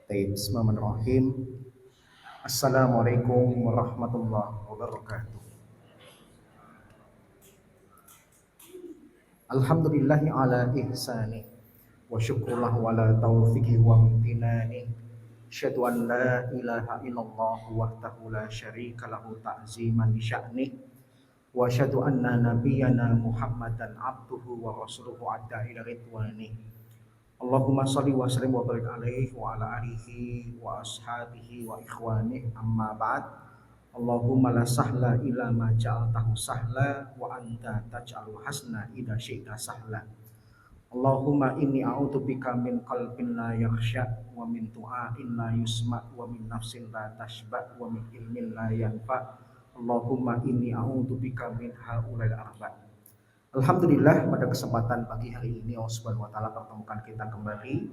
Bismillahirrahmanirrahim. Assalamualaikum warahmatullahi wabarakatuh. Alhamdulillahi ala ihsani wa syukrullah wala taufiqi wa amtinani. Asyhadu an la ilaha illallah wahdahu la syarika lahu ta'ziman li sya'ni wa asyhadu anna nabiyyana Muhammadan abduhu wa rasuluhu adda ila ridwani. Allahumma sholli wa sallim wa barik alaihi wa ala alihi wa ashabihi wa ikhwanihi amma ba'd. Allahumma la sahla illa ma ja'altahu sahla wa anta taj'alul hasna idza syi'ta sahla. Allahumma inni a'udzubika min qalbin la yakhsha wa min du'ain la yusma wa min nafsin la tashba wa min ilmin la yanfa. Allahumma inni a'udzubika min haulil arba'. Alhamdulillah, pada kesempatan pagi hari ini Allah Subhanahu wa taala pertemukan kita kembali,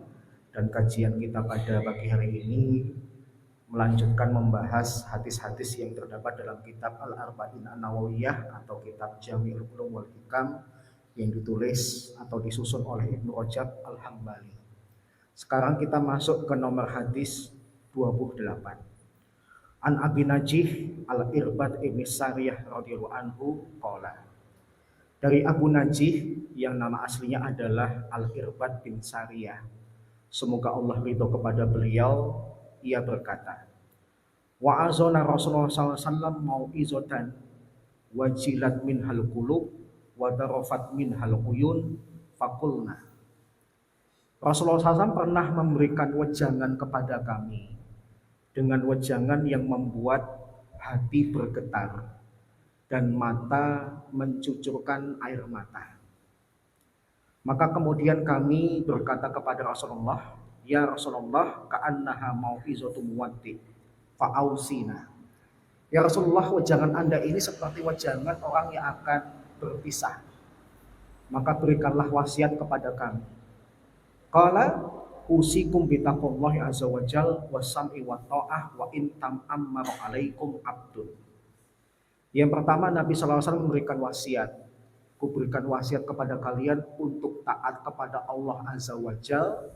dan kajian kita pada pagi hari ini melanjutkan membahas hadis-hadis yang terdapat dalam kitab Al-Arba'in An-Nawawiyah atau kitab Jami'ul Ulum wal Hikam yang ditulis atau disusun oleh Ibnu Rajab Al-Hambali. Sekarang kita masuk ke nomor hadis 28. An Abi Najih Al-Irbad ibn Sariyah radhiyallahu anhu qala. Dari Abu Najih yang nama aslinya adalah Al-Irbad bin Sariyah, semoga Allah ridho kepada beliau, ia berkata, wa'azona Rasulullah SAW mau'izatan wajilat min hal qulub wa darafat min hal uyun fakulna. Rasulullah SAW pernah memberikan wejangan kepada kami dengan wejangan yang membuat hati bergetar dan mata mencucurkan air mata. Maka kemudian kami berkata kepada Rasulullah, ya Rasulullah, ka'annaha mau'izatu muwaddi fa'ausina. Ya Rasulullah, wejangan Anda ini seperti wejangan orang yang akan berpisah, maka berikanlah wasiat kepada kami. Qala usikum bitaqwallahi azza wajal wasam'i wa ta'ah wa in tam'ammar alaikum abdun. Yang pertama, Nabi SAW memberikan wasiat. Kuberikan wasiat kepada kalian untuk taat kepada Allah Azza wa Jal,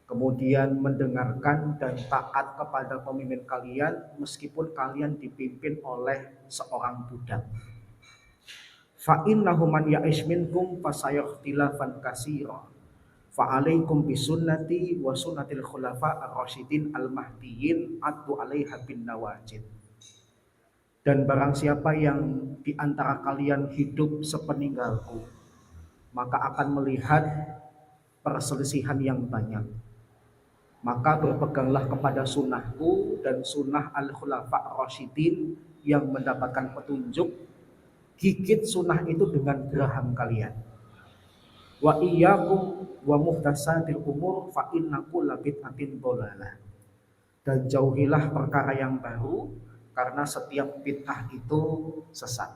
kemudian mendengarkan dan taat kepada pemimpin kalian meskipun kalian dipimpin oleh seorang budak. Fa innahu man ya'ish minkum fasayakhtilafan katsira. Fa alaikum bisunnati wa sunnatil khulafa ar-rasyidin al-mahdiyyin addu 'alaiha bin nawajid. Dan barang siapa yang di antara kalian hidup sepeninggalku, maka akan melihat perselisihan yang banyak. Maka berpeganglah kepada sunnahku dan sunnah al-khulafa ar-rasyidin yang mendapatkan petunjuk. Gigit sunnah itu dengan geraham kalian. Wa iyyakum wa muhdatsatil umur fa inna kulla bid'atin dhalalah. Dan jauhilah perkara yang baru, karena setiap bid'ah itu sesat.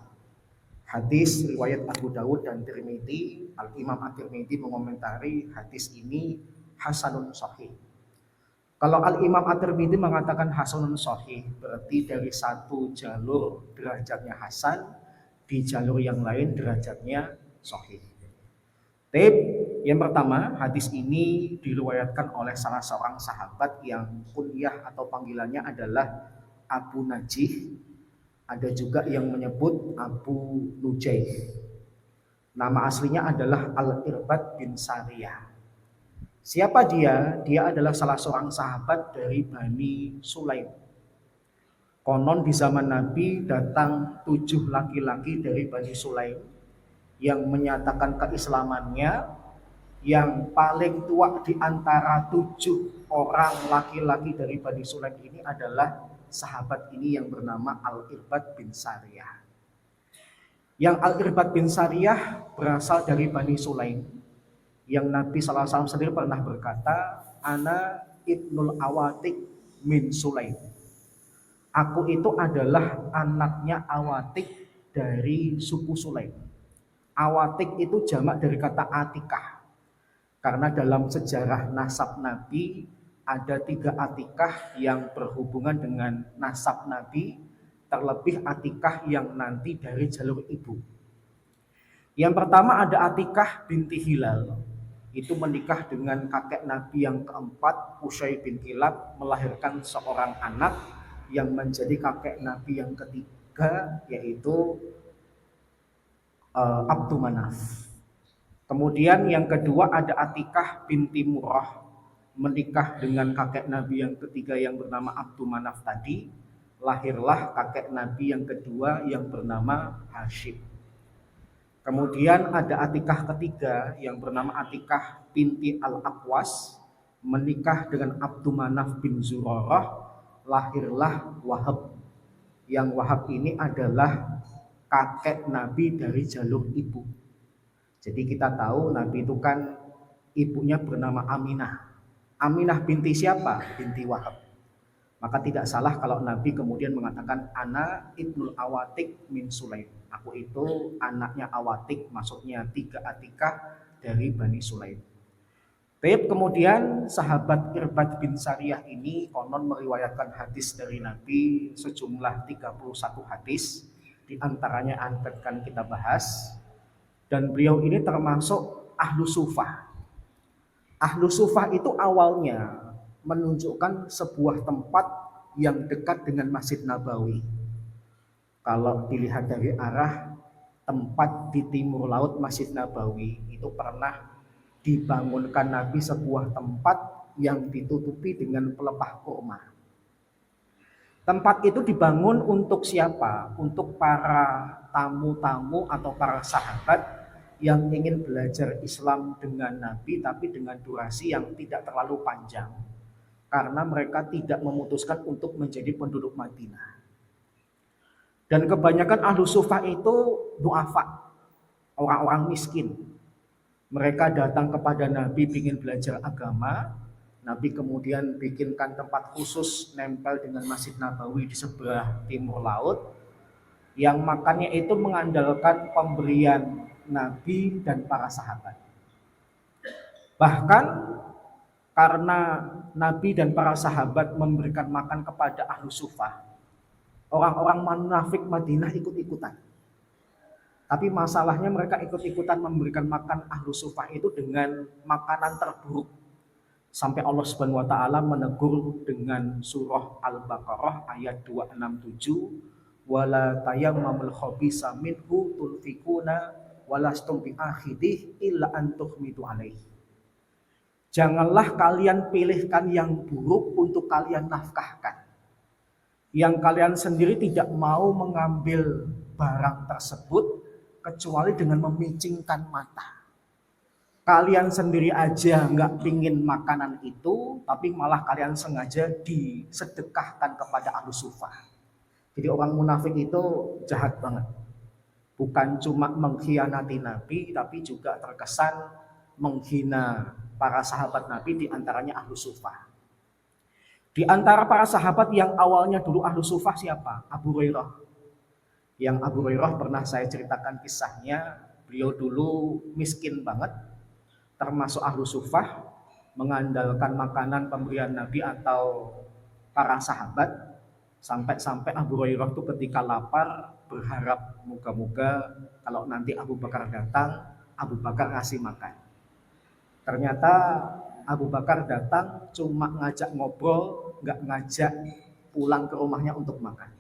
Hadis riwayat Abu Dawud dan Tirmidzi. Al-Imam At-Tirmidzi mengomentari hadis ini hasanun sahih. Kalau Al-Imam At-Tirmidzi mengatakan hasanun sahih, berarti dari satu jalur derajatnya hasan, di jalur yang lain derajatnya sahih. Tip yang pertama, hadis ini diriwayatkan oleh salah seorang sahabat yang kunyah atau panggilannya adalah Abu Najih. Ada juga yang menyebut Abu Nujaih. Nama aslinya adalah Al-Irbad bin Sariyah. Siapa dia? Dia adalah salah seorang sahabat dari Bani Sulaim. Konon di zaman Nabi datang 7 laki-laki dari Bani Sulaim yang menyatakan keislamannya. Yang paling tua di antara 7 orang laki-laki dari Bani Sulaim ini adalah sahabat ini yang bernama Al-Irbad bin Sariyah. Yang Al-Irbad bin Sariyah berasal dari Bani Sulaim. Yang Nabi SAW sendiri pernah berkata, Ana ibnul Awatik min Sulaim. Aku itu adalah anaknya Awatik dari suku Sulaim. Awatik itu jamak dari kata Atikah. Karena dalam sejarah nasab Nabi ada 3 Atikah yang berhubungan dengan nasab Nabi, terlebih Atikah yang nanti dari jalur ibu. Yang pertama ada Atikah binti Hilal. itu menikah dengan kakek Nabi yang keempat, Qusay bin Kilab, melahirkan seorang anak yang menjadi kakek Nabi yang ketiga, yaitu Abdu Manaf. Kemudian yang kedua ada Atikah binti Murrah, menikah dengan kakek Nabi yang ketiga yang bernama Abdu Manaf tadi, lahirlah kakek Nabi yang kedua yang bernama Hashim. Kemudian ada Atikah ketiga yang bernama Atikah binti Al-Aqwas, menikah dengan Abdu Manaf bin Zurarah, lahirlah Wahab. Yang Wahab ini adalah kakek Nabi dari jalur ibu. Jadi kita tahu Nabi itu kan ibunya bernama Aminah. Aminah binti siapa? Binti Wahab. Maka tidak salah kalau Nabi kemudian mengatakan Ana ibnul Awatik min Sulaim. Aku itu anaknya Awatik, maksudnya 3 Atikah dari Bani Sulaim. Baik, kemudian sahabat Irbad bin Sariyah ini konon meriwayatkan hadis dari Nabi sejumlah 31 hadis. Di antaranya akan kita bahas. Dan beliau ini termasuk Ahlu Sufah. Ahlu Sufah itu awalnya menunjukkan sebuah tempat yang dekat dengan Masjid Nabawi. Kalau dilihat dari arah tempat di timur laut Masjid Nabawi, itu pernah dibangunkan Nabi sebuah tempat yang ditutupi dengan pelepah kurma. Tempat itu dibangun untuk siapa? Untuk para tamu-tamu atau para sahabat yang ingin belajar Islam dengan Nabi, tapi dengan durasi yang tidak terlalu panjang. Karena mereka tidak memutuskan untuk menjadi penduduk Madinah. Dan kebanyakan Ahlu Sufah itu du'afa, orang-orang miskin. Mereka datang kepada Nabi ingin belajar agama. Nabi kemudian bikinkan tempat khusus nempel dengan Masjid Nabawi di sebelah timur laut. Yang makannya itu mengandalkan pemberian Nabi dan para sahabat. Bahkan karena Nabi dan para sahabat memberikan makan kepada Ahlu Sufah, orang-orang munafik Madinah ikut-ikutan. Tapi masalahnya mereka ikut-ikutan memberikan makan Ahlu Sufah itu dengan makanan terburuk. Sampai Allah Subhanahu wa taala menegur dengan surah Al-Baqarah ayat 267, wala tayammamul khabisa minhu tunfikuna walastum biakhidih illa an tuhmidu alaihi. Janganlah kalian pilihkan yang buruk untuk kalian nafkahkan. Yang kalian sendiri tidak mau mengambil barang tersebut kecuali dengan memicingkan mata. Kalian sendiri aja nggak pingin makanan itu, tapi malah kalian sengaja disedekahkan kepada Ahlu Sufah. Jadi orang munafik itu jahat banget. Bukan cuma mengkhianati Nabi, tapi juga terkesan menghina para sahabat Nabi, di antaranya Ahlu Sufah. Di antara para sahabat yang awalnya dulu Ahlu Sufah siapa? Abu Hurairah. Yang Abu Hurairah pernah saya ceritakan kisahnya. Beliau dulu miskin banget, termasuk Ahlu Sufah, mengandalkan makanan pemberian Nabi atau para sahabat. Sampai-sampai Abu Hurairah itu ketika lapar berharap moga-moga kalau nanti Abu Bakar datang, Abu Bakar ngasih makan. Ternyata Abu Bakar datang cuma ngajak ngobrol, nggak ngajak pulang ke rumahnya untuk makan.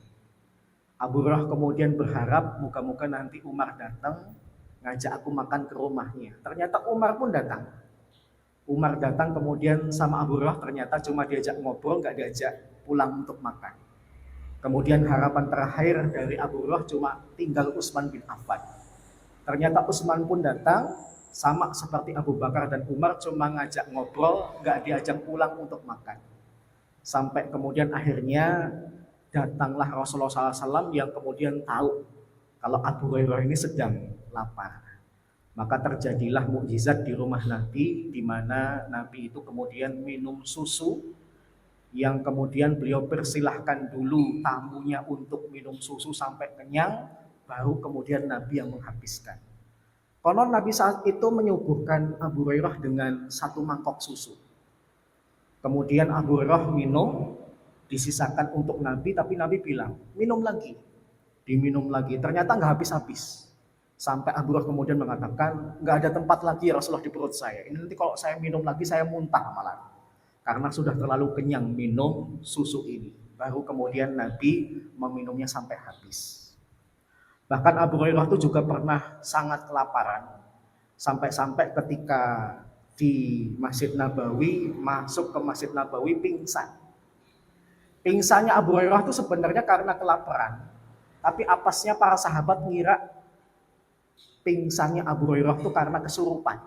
Abu Hurairah kemudian berharap moga-moga nanti Umar datang ngajak aku makan ke rumahnya. Ternyata Umar pun datang. Umar datang kemudian sama Abu Hurairah ternyata cuma diajak ngobrol, nggak diajak pulang untuk makan. Kemudian harapan terakhir dari Abu Hurairah cuma tinggal Utsman bin Affan. Ternyata Utsman pun datang, sama seperti Abu Bakar dan Umar, cuma ngajak ngobrol, nggak diajak pulang untuk makan. Sampai kemudian akhirnya datanglah Rasulullah SAW yang kemudian tahu kalau Abu Hurairah ini sedang lapar. Maka terjadilah mukjizat di rumah Nabi, di mana Nabi itu kemudian minum susu, yang kemudian beliau persilahkan dulu tamunya untuk minum susu sampai kenyang, baru kemudian Nabi yang menghabiskan. Konon Nabi saat itu menyuguhkan Abu Hurairah dengan 1 mangkok susu. Kemudian Abu Hurairah minum, disisakan untuk Nabi, tapi Nabi bilang, minum lagi. Diminum lagi, ternyata nggak habis-habis. Sampai Abu Hurairah kemudian mengatakan, nggak ada tempat lagi ya Rasulullah di perut saya. Ini nanti kalau saya minum lagi saya muntah malah. Karena sudah terlalu kenyang minum susu ini. Baru kemudian Nabi meminumnya sampai habis. Bahkan Abu Hurairah itu juga pernah sangat kelaparan. Sampai-sampai ketika di Masjid Nabawi, masuk ke Masjid Nabawi pingsan. Pingsannya Abu Hurairah itu sebenarnya karena kelaparan. Tapi apesnya para sahabat ngira pingsannya Abu Hurairah itu karena kesurupan.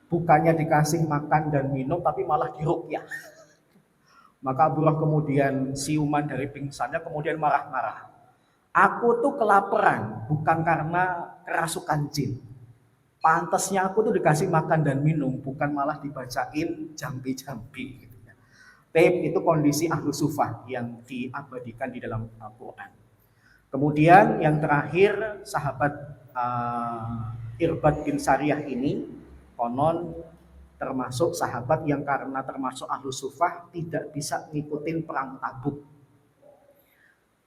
Bukannya dikasih makan dan minum, tapi malah diruqyah. Maka Abu Hurairah kemudian siuman dari pingsannya, kemudian marah-marah. Aku tuh kelaparan, bukan karena kerasukan jin. Pantasnya aku tuh dikasih makan dan minum, bukan malah dibacain jambi-jambi. Tape itu kondisi ahlu sufah yang diabadikan di dalam Al-Quran. Kemudian yang terakhir sahabat Irbad bin Sariyah ini konon termasuk sahabat yang karena termasuk ahlu sufah tidak bisa ngikutin perang Tabuk.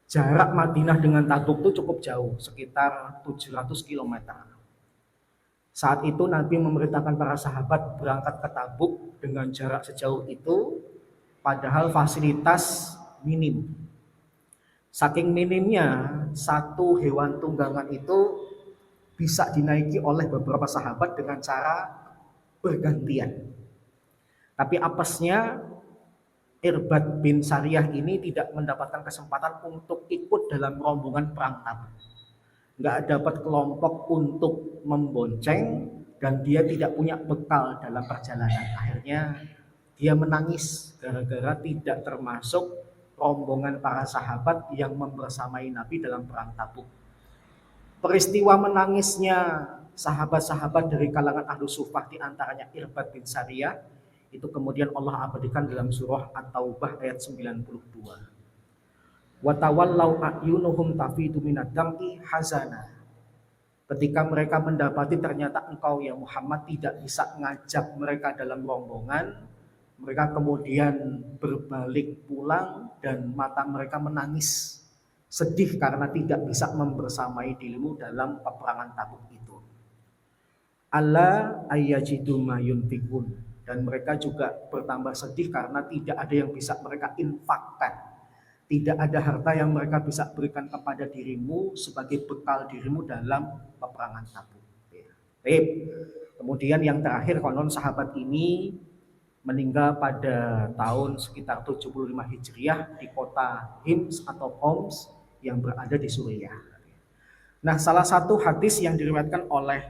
Jarak Madinah dengan Tabuk itu cukup jauh, sekitar 700 km. Saat itu Nabi memerintahkan para sahabat berangkat ke Tabuk dengan jarak sejauh itu, padahal fasilitas minim. Saking minimnya, satu hewan tunggangan itu bisa dinaiki oleh beberapa sahabat dengan cara bergantian. Tapi apesnya Irbad bin Sariyah ini tidak mendapatkan kesempatan untuk ikut dalam rombongan perang Tabuk. Nggak dapat kelompok untuk membonceng dan dia tidak punya bekal dalam perjalanan. Akhirnya dia menangis gara-gara tidak termasuk rombongan para sahabat yang membersamai Nabi dalam perang Tabuk. Peristiwa menangisnya sahabat-sahabat dari kalangan ahlu sufah, di antaranya Irbad bin Sariyah, itu kemudian Allah abadikan dalam surah At-Taubah ayat 92. Wa tawallau a'yunuhum tafidu minad dam'i hazana. Ketika mereka mendapati ternyata engkau ya Muhammad tidak bisa ngajak mereka dalam rombongan, mereka kemudian berbalik pulang dan mata mereka menangis, sedih karena tidak bisa membersamai dirimu dalam peperangan Tabuk itu. Alla ayyajidu ma yunfikun. Dan mereka juga bertambah sedih karena tidak ada yang bisa mereka infakkan. Tidak ada harta yang mereka bisa berikan kepada dirimu sebagai bekal dirimu dalam peperangan Tabuk. Kemudian yang terakhir, konon sahabat ini meninggal pada tahun sekitar 75 Hijriah di kota Hims atau Homs yang berada di Suriah. Nah, salah satu hadis yang diriwayatkan oleh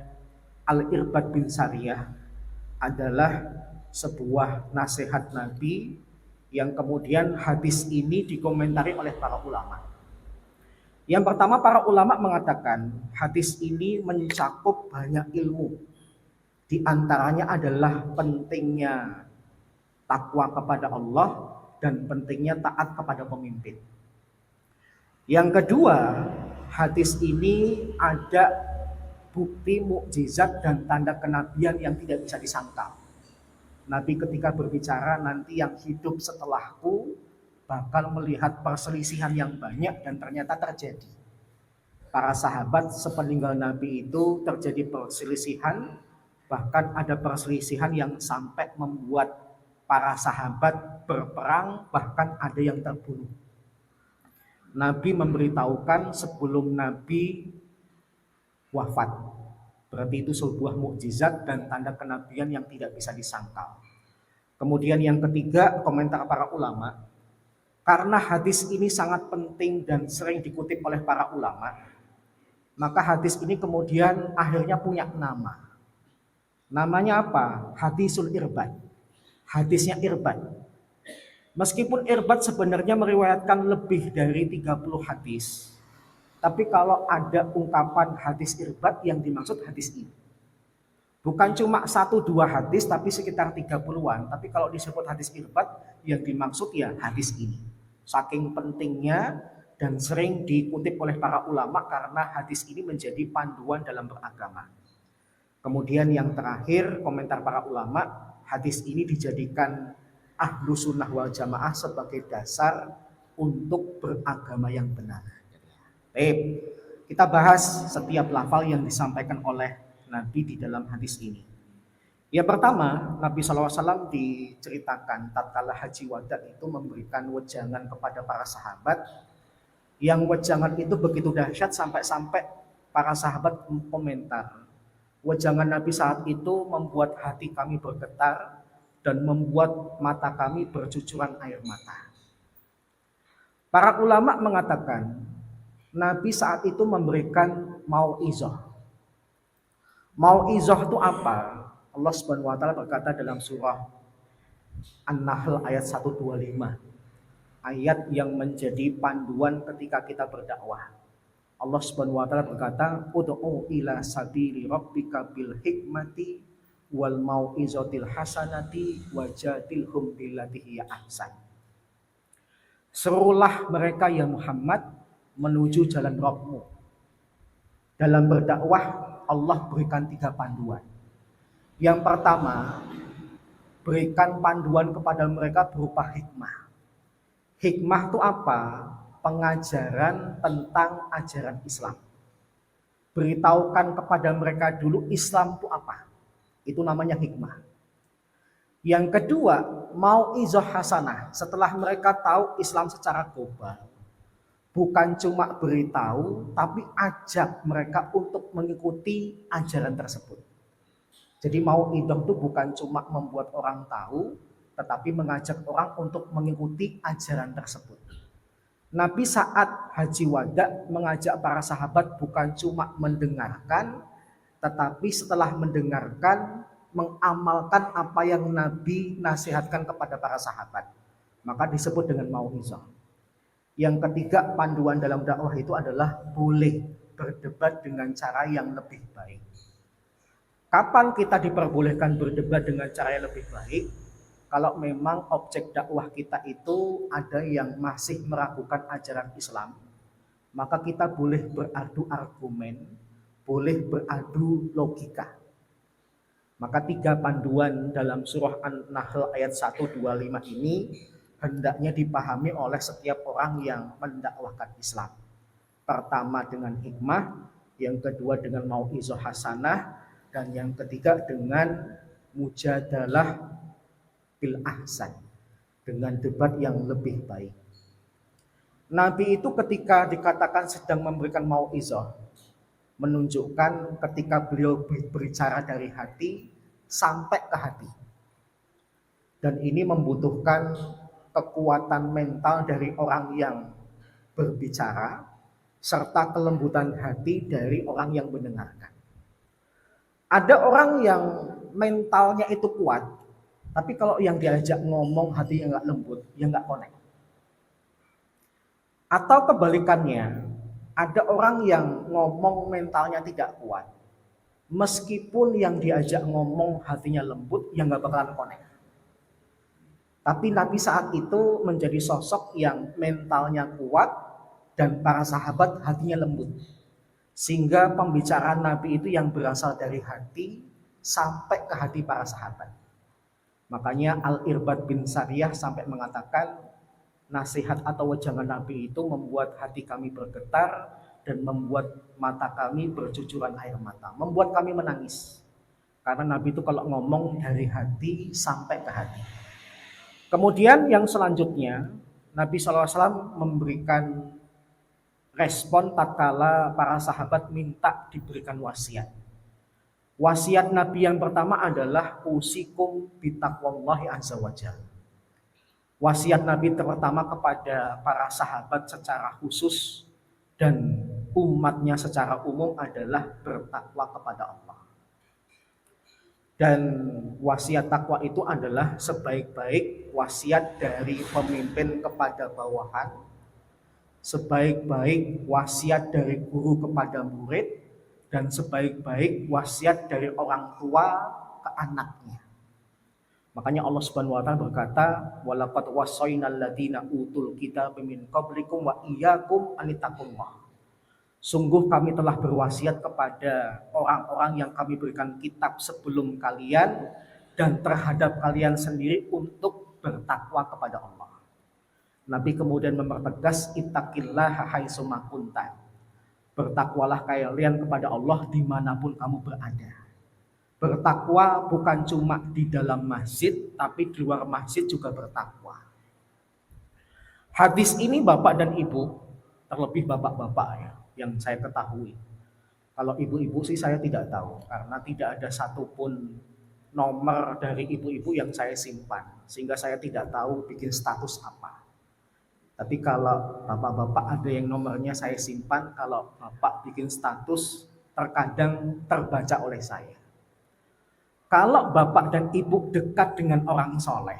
Al-Irbad bin Sariyah adalah sebuah nasihat Nabi yang kemudian hadis ini dikomentari oleh para ulama. Yang pertama, para ulama mengatakan hadis ini mencakup banyak ilmu. Di antaranya adalah pentingnya takwa kepada Allah dan pentingnya taat kepada pemimpin. Yang kedua, hadis ini ada bukti mukjizat dan tanda kenabian yang tidak bisa disangkal. Nabi ketika berbicara, nanti yang hidup setelahku bakal melihat perselisihan yang banyak, dan ternyata terjadi. Para sahabat sepeninggal Nabi itu terjadi perselisihan, bahkan ada perselisihan yang sampai membuat para sahabat berperang, bahkan ada yang terbunuh. Nabi memberitahukan sebelum Nabi wafat. Berarti itu sebuah mukjizat dan tanda kenabian yang tidak bisa disangkal. Kemudian yang ketiga, komentar para ulama, karena hadis ini sangat penting dan sering dikutip oleh para ulama, maka hadis ini kemudian akhirnya punya nama. Namanya apa? Hadisul Irbad. Hadisnya Irbad. Meskipun Irbad sebenarnya meriwayatkan lebih dari 30 hadis, tapi kalau ada ungkapan hadis Irbad, yang dimaksud hadis ini. Bukan cuma 1-2 hadis, tapi sekitar 30-an. Tapi kalau disebut hadis Irbad, yang dimaksud ya hadis ini. Saking pentingnya dan sering dikutip oleh para ulama karena hadis ini menjadi panduan dalam beragama. Kemudian yang terakhir, komentar para ulama, hadis ini dijadikan ahlu sunnah wal jamaah sebagai dasar untuk beragama yang benar. Kita bahas setiap lafal yang disampaikan oleh Nabi di dalam hadis ini. Yang pertama, Nabi SAW diceritakan tatkala haji wada itu memberikan wejangan kepada para sahabat, yang wejangan itu begitu dahsyat sampai-sampai para sahabat komentar. Wejangan Nabi saat itu membuat hati kami bergetar dan membuat mata kami bercucuran air mata. Para ulama mengatakan Nabi saat itu memberikan mau'izah. Mau'izah itu apa? Allah Subhanahu wa taala berkata dalam surah An-Nahl ayat 125. Ayat yang menjadi panduan ketika kita berdakwah. Allah Subhanahu wa taala berkata, "Ud'u ila sabili rabbika bil hikmati wal mau'izatil hasanati wajadilhum billati hiya ahsan." Serulah mereka ya Muhammad menuju jalan Rabbmu. Dalam berdakwah Allah berikan 3 panduan. Yang pertama, berikan panduan kepada mereka berupa hikmah. Hikmah itu apa? Pengajaran tentang ajaran Islam. Beritahukan kepada mereka dulu Islam itu apa. Itu namanya hikmah. Yang kedua, mau'izah hasanah. Setelah mereka tahu Islam secara global, bukan cuma beritahu, tapi ajak mereka untuk mengikuti ajaran tersebut. Jadi mau'izah itu bukan cuma membuat orang tahu, tetapi mengajak orang untuk mengikuti ajaran tersebut. Nabi saat haji wada mengajak para sahabat bukan cuma mendengarkan, tetapi setelah mendengarkan, mengamalkan apa yang Nabi nasihatkan kepada para sahabat. Maka disebut dengan mau'izah. Yang ketiga, panduan dalam dakwah itu adalah boleh berdebat dengan cara yang lebih baik. Kapan kita diperbolehkan berdebat dengan cara yang lebih baik? Kalau memang objek dakwah kita itu ada yang masih meragukan ajaran Islam, maka kita boleh beradu argumen, boleh beradu logika. Maka 3 panduan dalam surah An-Nahl ayat 125 ini hendaknya dipahami oleh setiap orang yang mendakwahkan Islam. Pertama dengan hikmah, yang kedua dengan mau'izah hasanah, dan yang ketiga dengan mujadalah bil ahsan, dengan debat yang lebih baik. Nabi itu ketika dikatakan sedang memberikan mau'izah, menunjukkan ketika beliau berbicara dari hati sampai ke hati. Dan ini membutuhkan kekuatan mental dari orang yang berbicara serta kelembutan hati dari orang yang mendengarkan. Ada orang yang mentalnya itu kuat, tapi kalau yang diajak ngomong hatinya nggak lembut, ya nggak connect. Atau kebalikannya, ada orang yang ngomong mentalnya tidak kuat, meskipun yang diajak ngomong hatinya lembut, ya nggak bakalan connect. Tapi Nabi saat itu menjadi sosok yang mentalnya kuat dan para sahabat hatinya lembut. Sehingga pembicaraan Nabi itu yang berasal dari hati sampai ke hati para sahabat. Makanya Al-Irbad bin Sariyah sampai mengatakan nasihat atau wejangan Nabi itu membuat hati kami bergetar dan membuat mata kami bercucuran air mata, membuat kami menangis. Karena Nabi itu kalau ngomong dari hati sampai ke hati. Kemudian yang selanjutnya Nabi SAW memberikan respon tatkala para sahabat minta diberikan wasiat. Wasiat Nabi yang pertama adalah usikum bitaqwallahi azza wajalla. Wasiat Nabi pertama kepada para sahabat secara khusus dan umatnya secara umum adalah bertakwa kepada Allah. Dan wasiat takwa itu adalah sebaik-baik wasiat dari pemimpin kepada bawahan, sebaik-baik wasiat dari guru kepada murid, dan sebaik-baik wasiat dari orang tua ke anaknya. Makanya Allah Subhanahu wa taala berkata, "Walaqad wasainal ladzina utul kitaba min qablikum wa iyyakum an ittaqullah." Sungguh kami telah berwasiat kepada orang-orang yang kami berikan kitab sebelum kalian dan terhadap kalian sendiri untuk bertakwa kepada Allah. Nabi kemudian mempertegas ittaqillaha haitsuma kunta. Bertakwalah kalian kepada Allah dimanapun kamu berada. Bertakwa bukan cuma di dalam masjid, tapi di luar masjid juga bertakwa. Hadis ini Bapak dan Ibu, terlebih bapak-bapak ya, yang saya ketahui. Kalau ibu-ibu sih saya tidak tahu, karena tidak ada satupun nomor dari ibu-ibu yang saya simpan, sehingga saya tidak tahu bikin status apa. Tapi kalau bapak-bapak ada yang nomornya saya simpan, kalau bapak bikin status terkadang terbaca oleh saya. Kalau bapak dan ibu dekat dengan orang soleh,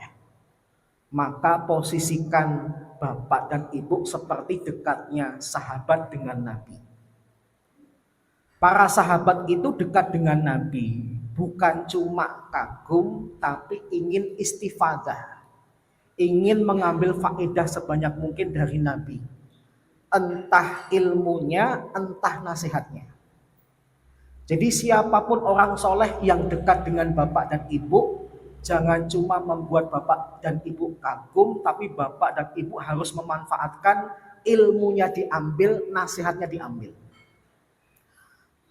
maka posisikan bapak dan ibu seperti dekatnya sahabat dengan Nabi. Para sahabat itu dekat dengan Nabi, bukan cuma kagum, tapi ingin istifadah. Ingin mengambil faedah sebanyak mungkin dari Nabi. Entah ilmunya, entah nasihatnya. Jadi siapapun orang soleh yang dekat dengan bapak dan ibu, jangan cuma membuat bapak dan ibu kagum, tapi bapak dan ibu harus memanfaatkan ilmunya diambil, nasihatnya diambil.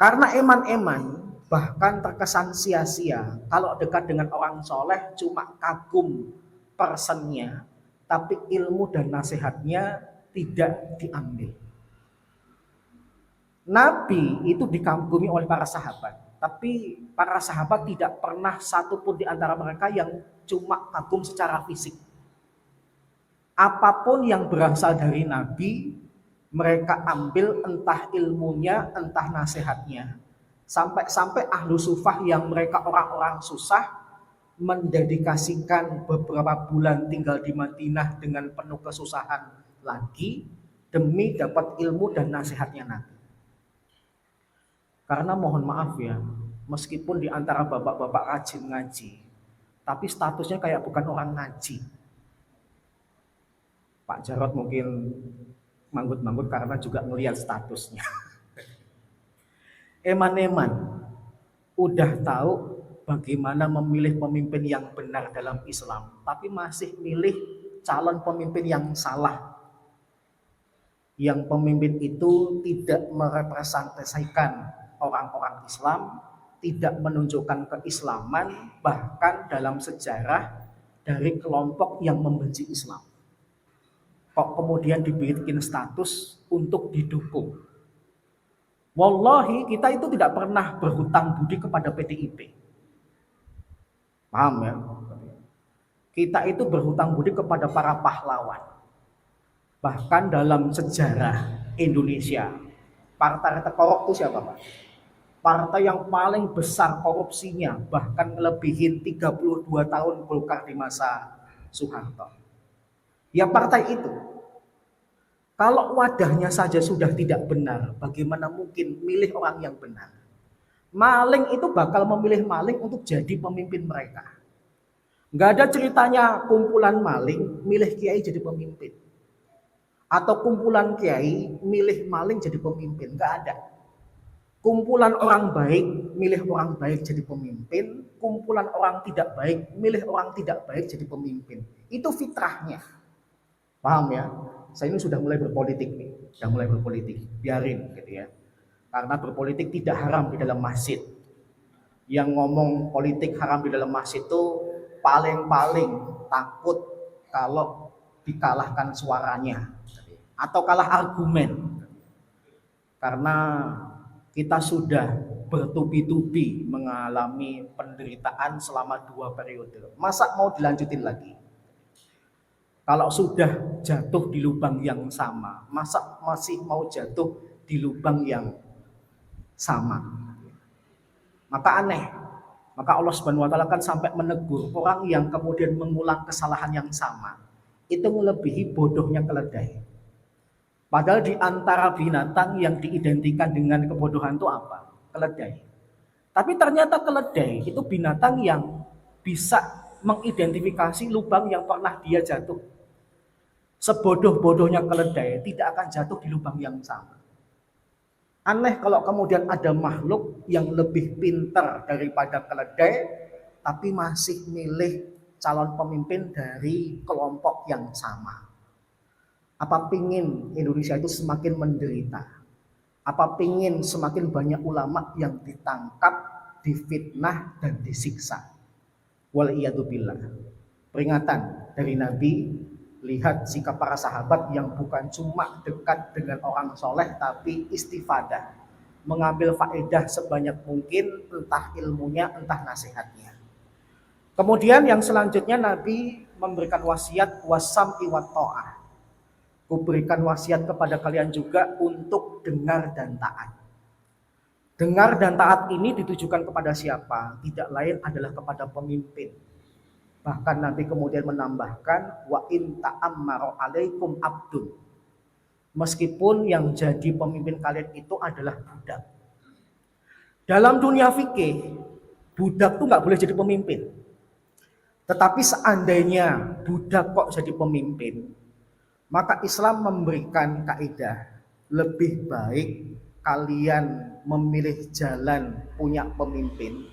Karena eman-eman bahkan terkesan sia-sia kalau dekat dengan orang soleh cuma kagum personnya, tapi ilmu dan nasihatnya tidak diambil. Nabi itu dikagumi oleh para sahabat, tapi para sahabat tidak pernah satupun di antara mereka yang cuma kagum secara fisik. Apapun yang berasal dari Nabi, mereka ambil entah ilmunya, entah nasihatnya. Sampai-sampai ahlu sufah yang mereka orang-orang susah, mendedikasikan beberapa bulan tinggal di Madinah dengan penuh kesusahan lagi, demi dapat ilmu dan nasihatnya Nabi. Karena mohon maaf ya, meskipun di antara bapak-bapak rajin ngaji, tapi statusnya kayak bukan orang ngaji. Pak Jarod mungkin manggut-manggut karena juga ngelihat statusnya. Eman-eman, udah tahu bagaimana memilih pemimpin yang benar dalam Islam, tapi masih milih calon pemimpin yang salah. Yang pemimpin itu tidak merepresentasikan orang-orang Islam, tidak menunjukkan keislaman, bahkan dalam sejarah dari kelompok yang membenci Islam. Kok kemudian dibikin status untuk didukung? Wallahi kita itu tidak pernah berhutang budi kepada PDIP. Paham ya? Kita itu berhutang budi kepada para pahlawan. Bahkan dalam sejarah Indonesia, partai terkorup itu siapa Pak? Partai yang paling besar korupsinya, bahkan melebihi 32 tahun Golkar di masa Soeharto. Ya partai itu. Kalau wadahnya saja sudah tidak benar, bagaimana mungkin milih orang yang benar? Maling itu bakal memilih maling untuk jadi pemimpin mereka. Nggak ada ceritanya kumpulan maling milih kiai jadi pemimpin. Atau kumpulan kiai milih maling jadi pemimpin. Nggak ada. Kumpulan orang baik milih orang baik jadi pemimpin. Kumpulan orang tidak baik milih orang tidak baik jadi pemimpin. Itu fitrahnya. Paham ya? Saya ini sudah mulai berpolitik nih. Sudah mulai berpolitik. Biarin gitu ya. Karena berpolitik tidak haram di dalam masjid. Yang ngomong politik haram di dalam masjid itu paling-paling takut kalau dikalahkan suaranya atau kalah argumen. Karena kita sudah bertubi-tubi mengalami penderitaan selama 2 periode. Masa mau dilanjutin lagi? Kalau sudah jatuh di lubang yang sama, masa masih mau jatuh di lubang yang sama? Maka aneh. Maka Allah Subhanahu wa taala kan sampai menegur orang yang kemudian mengulang kesalahan yang sama. Itu melebihi bodohnya keledai. Padahal di antara binatang yang diidentikan dengan kebodohan itu apa? Keledai. Tapi ternyata keledai itu binatang yang bisa mengidentifikasi lubang yang pernah dia jatuh. Sebodoh-bodohnya keledai tidak akan jatuh di lubang yang sama. Aneh kalau kemudian ada makhluk yang lebih pintar daripada keledai, tapi masih milih calon pemimpin dari kelompok yang sama. Apa pingin Indonesia itu semakin menderita? Apa pingin semakin banyak ulama yang ditangkap, difitnah dan disiksa? Waliyadzubillah. Peringatan dari Nabi, lihat sikap para sahabat yang bukan cuma dekat dengan orang soleh tapi istifadah, mengambil faedah sebanyak mungkin, entah ilmunya entah nasihatnya. Kemudian yang selanjutnya Nabi memberikan wasiat wasam'i wa ta'ah. Kuberikan wasiat kepada kalian juga untuk dengar dan taat. Dengar dan taat ini ditujukan kepada siapa? Tidak lain adalah kepada pemimpin. Bahkan Nabi kemudian menambahkan wa in ta'ammaru alaikum abdun. Meskipun yang jadi pemimpin kalian itu adalah budak. Dalam dunia fikih, budak tuh nggak boleh jadi pemimpin. Tetapi seandainya budak kok jadi pemimpin, maka Islam memberikan kaidah lebih baik kalian memilih jalan punya pemimpin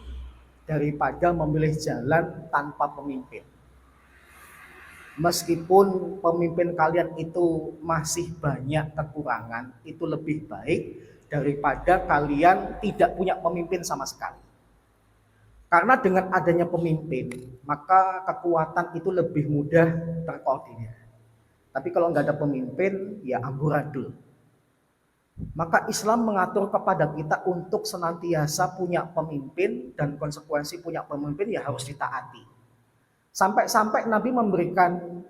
daripada memilih jalan tanpa pemimpin. Meskipun pemimpin kalian itu masih banyak kekurangan, itu lebih baik daripada kalian tidak punya pemimpin sama sekali. Karena dengan adanya pemimpin, maka kekuatan itu lebih mudah terkoordinir. Tapi kalau nggak ada pemimpin, ya amburadul. Maka Islam mengatur kepada kita untuk senantiasa punya pemimpin, dan konsekuensi punya pemimpin ya harus ditaati. Sampai-sampai Nabi memberikan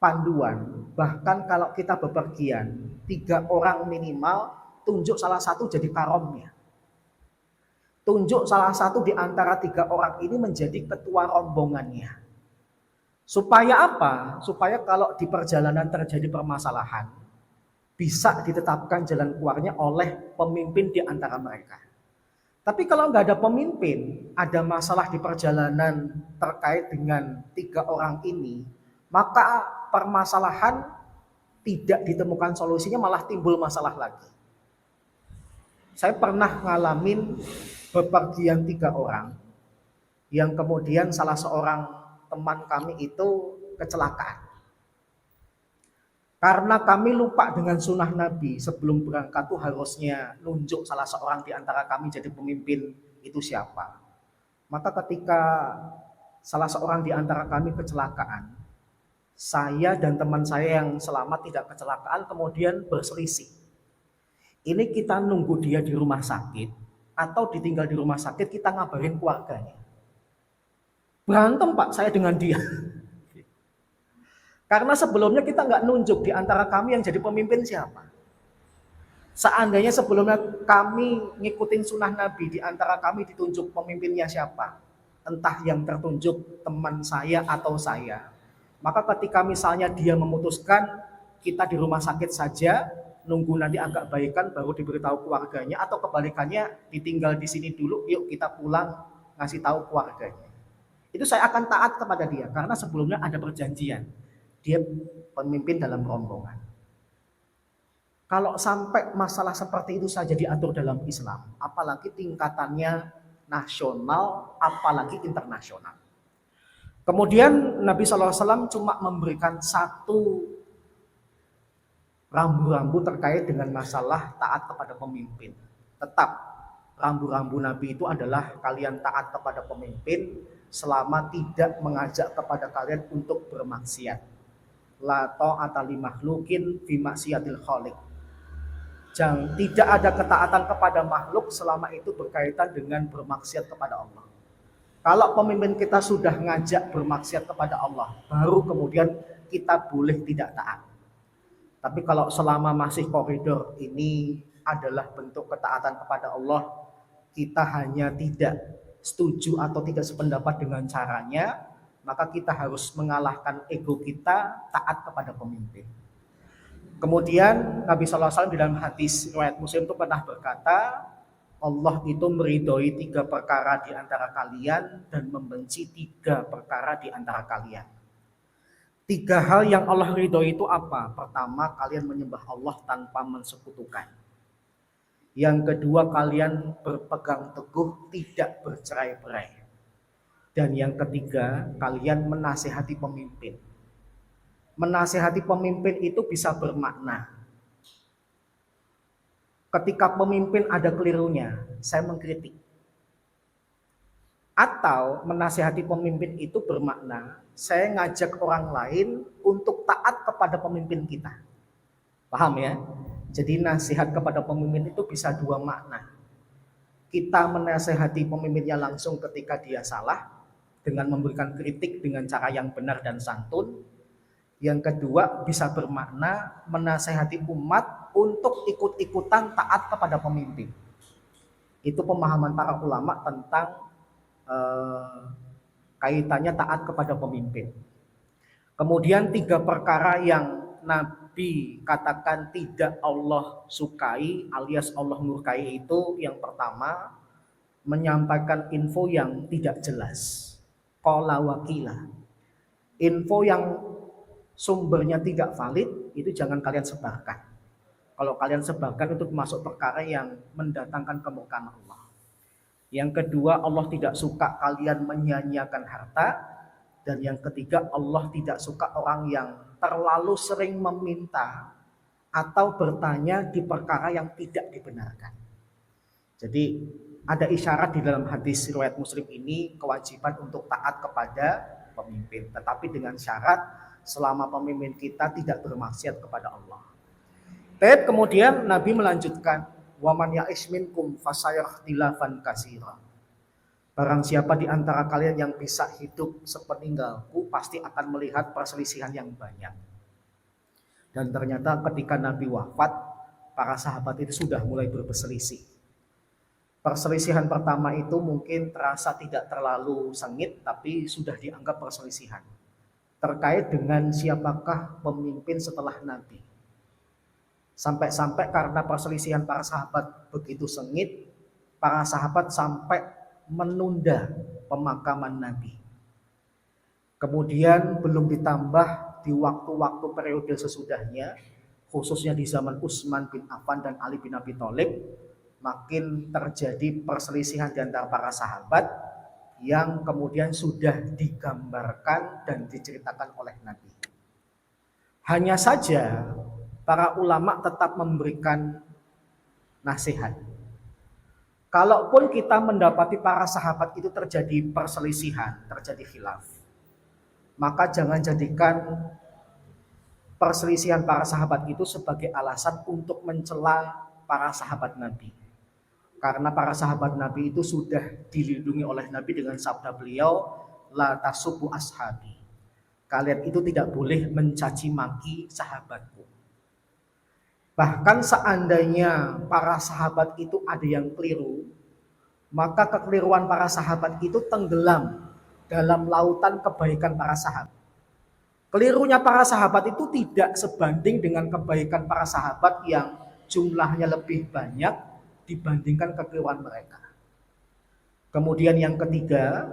panduan, bahkan kalau kita bepergian, 3 orang minimal, tunjuk salah satu jadi karomnya. Tunjuk salah satu di antara 3 orang ini menjadi ketua rombongannya. Supaya apa? Supaya kalau di perjalanan terjadi permasalahan, bisa ditetapkan jalan keluarnya oleh pemimpin di antara mereka. Tapi kalau nggak ada pemimpin, ada masalah di perjalanan terkait dengan 3 orang ini, maka permasalahan tidak ditemukan solusinya, malah timbul masalah lagi. Saya pernah ngalamin bepergian 3 orang, yang kemudian salah seorang teman kami itu kecelakaan. Karena kami lupa dengan sunnah Nabi, sebelum berangkat tuh harusnya nunjuk salah seorang di antara kami jadi pemimpin, itu siapa. Maka ketika salah seorang di antara kami kecelakaan, saya dan teman saya yang selamat tidak kecelakaan kemudian berselisih. Ini kita nunggu dia di rumah sakit atau ditinggal di rumah sakit kita ngabarin keluarganya. Berantem Pak saya dengan dia. Karena sebelumnya kita nggak nunjuk di antara kami yang jadi pemimpin siapa. Seandainya sebelumnya kami ngikutin sunnah Nabi, di antara kami ditunjuk pemimpinnya siapa, entah yang tertunjuk teman saya atau saya, maka ketika misalnya dia memutuskan kita di rumah sakit saja, nunggu nanti agak baikan baru diberitahu keluarganya, atau kebalikannya ditinggal di sini dulu, yuk kita pulang ngasih tahu keluarganya. Itu saya akan taat kepada dia karena sebelumnya ada perjanjian. Dia pemimpin dalam rombongan. Kalau sampai masalah seperti itu saja diatur dalam Islam, apalagi tingkatannya nasional, apalagi internasional. Kemudian Nabi SAW cuma memberikan satu rambu-rambu terkait dengan masalah taat kepada pemimpin. Tetap rambu-rambu Nabi itu adalah kalian taat kepada pemimpin selama tidak mengajak kepada kalian untuk bermaksiat. La ta'ata li makhlukin fi maksiatil khaliq. Jangan, tidak ada ketaatan kepada makhluk selama itu berkaitan dengan bermaksiat kepada Allah. Kalau pemimpin kita sudah ngajak bermaksiat kepada Allah, baru kemudian kita boleh tidak taat. Tapi kalau selama masih koridor ini adalah bentuk ketaatan kepada Allah, kita hanya tidak setuju atau tidak sependapat dengan caranya, maka kita harus mengalahkan ego kita, taat kepada pemimpin. Kemudian Nabi SAW di dalam hadis riwayat Muslim itu pernah berkata, Allah itu meridhoi 3 perkara di antara kalian dan membenci 3 perkara di antara kalian. 3 hal yang Allah ridhoi itu apa? Pertama, kalian menyembah Allah tanpa mensekutukan. Yang kedua, kalian berpegang teguh tidak bercerai-berai. Dan yang ketiga, kalian menasihati pemimpin. Menasihati pemimpin itu bisa bermakna. Ketika pemimpin ada kelirunya, saya mengkritik. Atau menasihati pemimpin itu bermakna saya ngajak orang lain untuk taat kepada pemimpin kita. Paham ya? Jadi nasihat kepada pemimpin itu bisa dua makna. Kita menasihati pemimpinnya langsung ketika dia salah dengan memberikan kritik dengan cara yang benar dan santun. Yang kedua bisa bermakna menasihati umat untuk ikut-ikutan taat kepada pemimpin. Itu pemahaman para ulama tentang kaitannya taat kepada pemimpin. Kemudian 3 perkara yang Nabi katakan tidak Allah sukai alias Allah murkai itu, yang pertama menyampaikan info yang tidak jelas, qala wakila. Info yang sumbernya tidak valid itu jangan kalian sebarkan. Kalau kalian sebarkan itu masuk perkara yang mendatangkan kemurkaan Allah. Yang kedua, Allah tidak suka kalian menyia-nyiakan harta. Dan yang ketiga, Allah tidak suka orang yang terlalu sering meminta atau bertanya di perkara yang tidak dibenarkan. Jadi ada isyarat di dalam hadis riwayat Muslim ini kewajiban untuk taat kepada pemimpin. Tetapi dengan syarat selama pemimpin kita tidak bermaksiat kepada Allah. Kemudian Nabi melanjutkan, wa man ya'ish minkum fasayakhtilafan katsira. Barang siapa di antara kalian yang bisa hidup sepeninggalku pasti akan melihat perselisihan yang banyak. Dan ternyata ketika Nabi wafat, para sahabat itu sudah mulai berselisih. Perselisihan pertama itu mungkin terasa tidak terlalu sengit, tapi sudah dianggap perselisihan terkait dengan siapakah pemimpin setelah Nabi. Sampai-sampai karena perselisihan para sahabat begitu sengit, para sahabat sampai menunda pemakaman Nabi. Kemudian belum ditambah di waktu-waktu periode sesudahnya, khususnya di zaman Utsman bin Affan dan Ali bin Abi Thalib, makin terjadi perselisihan di antara para sahabat yang kemudian sudah digambarkan dan diceritakan oleh Nabi. Hanya saja para ulama tetap memberikan nasihat. Kalaupun kita mendapati para sahabat itu terjadi perselisihan, terjadi khilaf, maka jangan jadikan perselisihan para sahabat itu sebagai alasan untuk mencela para sahabat Nabi. Karena para sahabat Nabi itu sudah dilindungi oleh Nabi dengan sabda beliau, la tasubbu ashabi. Kalian itu tidak boleh mencaci maki sahabatku. Bahkan seandainya para sahabat itu ada yang keliru, maka kekeliruan para sahabat itu tenggelam dalam lautan kebaikan para sahabat. Kelirunya para sahabat itu tidak sebanding dengan kebaikan para sahabat yang jumlahnya lebih banyak dibandingkan kekeliruan mereka. Kemudian yang ketiga,